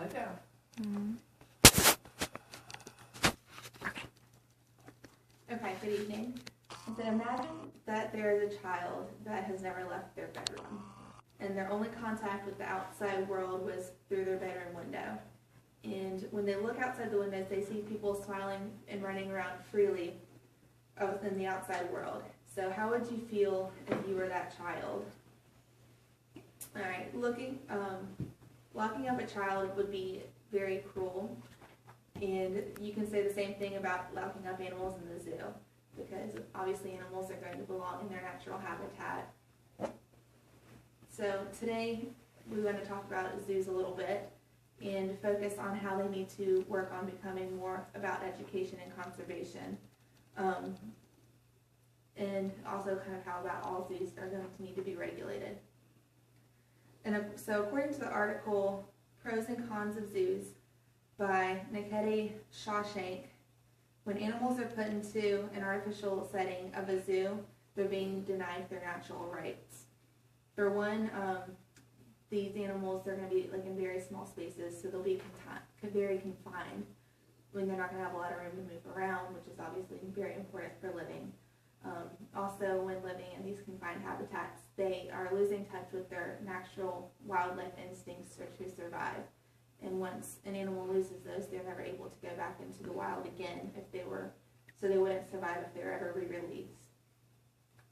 it down. Okay, good evening. I said, imagine that there is a child that has never left their bedroom, and their only contact with the outside world was through their bedroom window. And when they look outside the windows, they see people smiling and running around freely within the outside world. So how would you feel if you were that child? All right, locking up a child would be very cruel. And you can say the same thing about locking up animals in the zoo, because obviously animals are going to belong in their natural habitat. So today we want to talk about zoos a little bit and focus on how they need to work on becoming more about education and conservation. And also kind of how about all zoos are going to need to be regulated. And so according to the article, Pros and Cons of Zoos by Nakede Shawshank, when animals are put into an artificial setting of a zoo, they're being denied their natural rights. For one, these animals, they're going to be like in very small spaces, so they'll be very confined when they're not going to have a lot of room to move around, which is obviously very important for living. Also, when living in these confined habitats, they are losing touch with their natural wildlife instincts to survive. And once an animal loses those, they're never able to go back into the wild again so they wouldn't survive if they were ever re-released.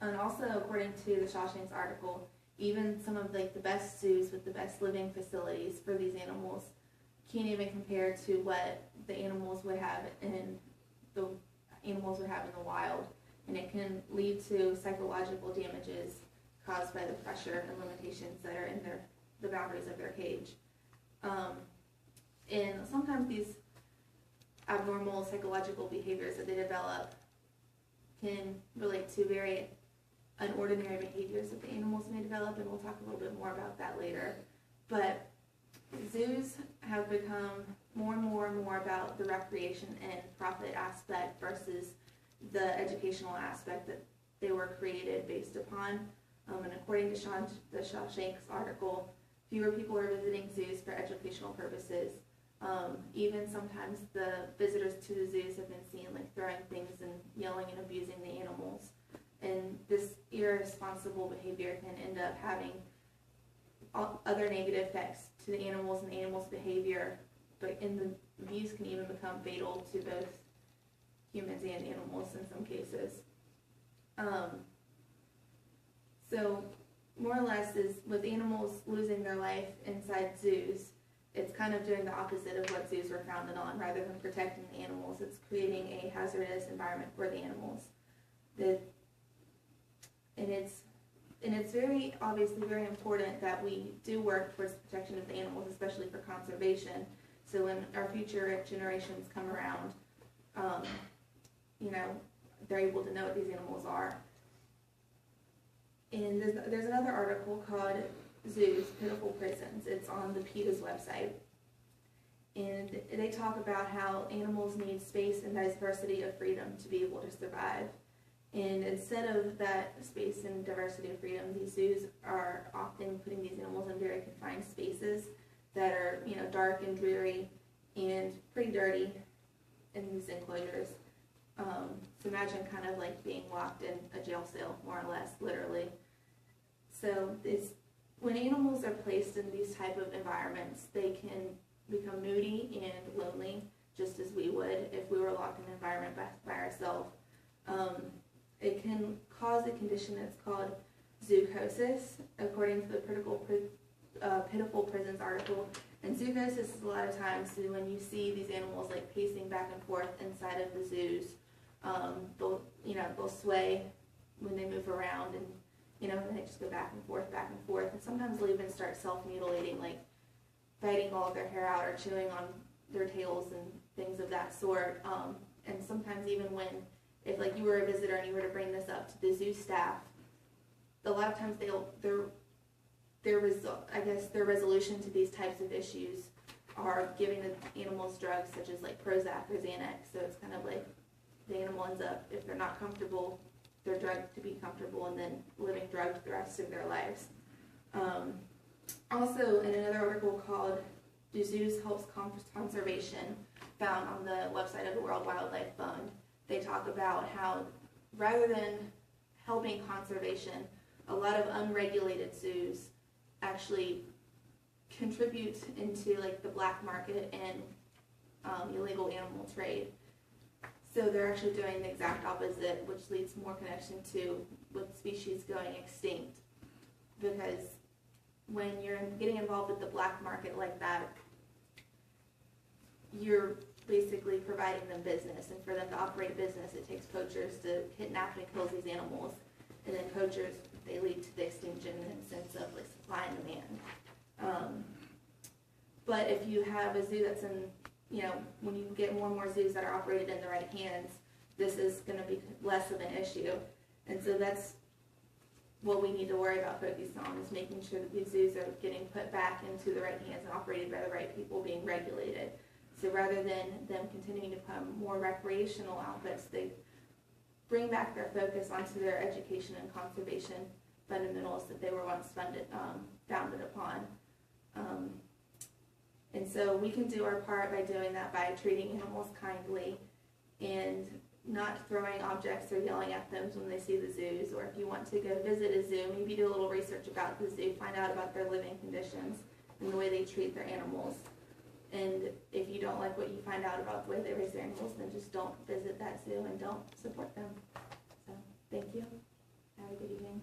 And also, according to the Shawshank's article, even some of the best zoos with the best living facilities for these animals can't even compare to what the animals would have in the wild. And it can lead to psychological damages caused by the pressure and limitations that are in the boundaries of their cage. And sometimes these abnormal psychological behaviors that they develop can relate to very unordinary behaviors that the animals may develop, and we'll talk a little bit more about that later. But zoos have become more and more about the recreation and profit aspect versus the educational aspect that they were created based upon. And according to the Shawshank's article, fewer people are visiting zoos for educational purposes. Even sometimes the visitors to the zoos have been seen throwing things and yelling and abusing the animals. And this irresponsible behavior can end up having other negative effects to the animals and the animals' behavior, but these can even become fatal to both humans and animals in some cases. So more or less is with animals losing their life inside zoos, it's kind of doing the opposite of what zoos were founded on. Rather than protecting the animals, it's creating a hazardous environment for the animals. And it's very obviously very important that we do work towards the protection of the animals, especially for conservation. So when our future generations come around, they're able to know what these animals are. And there's another article called Zoos, Pitiful Prisons. It's on the PETA's website. And they talk about how animals need space and diversity of freedom to be able to survive. And instead of that space and diversity of freedom, these zoos are often putting these animals in very confined spaces that are, dark and dreary and pretty dirty in these enclosures. So imagine kind of being locked in a jail cell, more or less, literally. So when animals are placed in these type of environments, they can become moody and lonely, just as we would if we were locked in an environment by ourselves. It can cause a condition that's called zoochosis, according to the Pitiful Prisons article. And zoochosis is a lot of times when you see these animals pacing back and forth inside of the zoos. They'll sway when they move around, and they just go back and forth. And sometimes they'll even start self-mutilating, biting all of their hair out or chewing on their tails and things of that sort. And sometimes even if you were a visitor and you were to bring this up to the zoo staff, a lot of times their resolution to these types of issues are giving the animals drugs such as Prozac or Xanax. So it's kind of the animal ends up, if they're not comfortable, they're drugged to be comfortable and then living drugged the rest of their lives. Also, in another article called Do zoos help conservation, found on the website of the World Wildlife Fund. They talk about how rather than helping conservation, a lot of unregulated zoos actually contribute into like the black market and illegal animal trade. So they're actually doing the exact opposite, which leads more connection to with species going extinct. Because when you're getting involved with the black market like that, you're basically providing them business, and for them to operate a business, it takes poachers to kidnap and kill these animals, and then poachers, they lead to the extinction in the sense of like supply and demand. But if you have a zoo that's in, you know, when you get more and more zoos that are operated in the right hands, this is going to be less of an issue, and so that's what we need to worry about focusing on, is making sure that these zoos are getting put back into the right hands and operated by the right people, being regulated. So rather than them continuing to become more recreational outfits, they bring back their focus onto their education and conservation fundamentals that they were once founded upon. And so we can do our part by doing that, by treating animals kindly and not throwing objects or yelling at them when they see the zoos. Or if you want to go visit a zoo, maybe do a little research about the zoo, find out about their living conditions and the way they treat their animals. And if you don't like what you find out about the way they raise their animals, then just don't visit that zoo and don't support them. So, thank you. Have a good evening.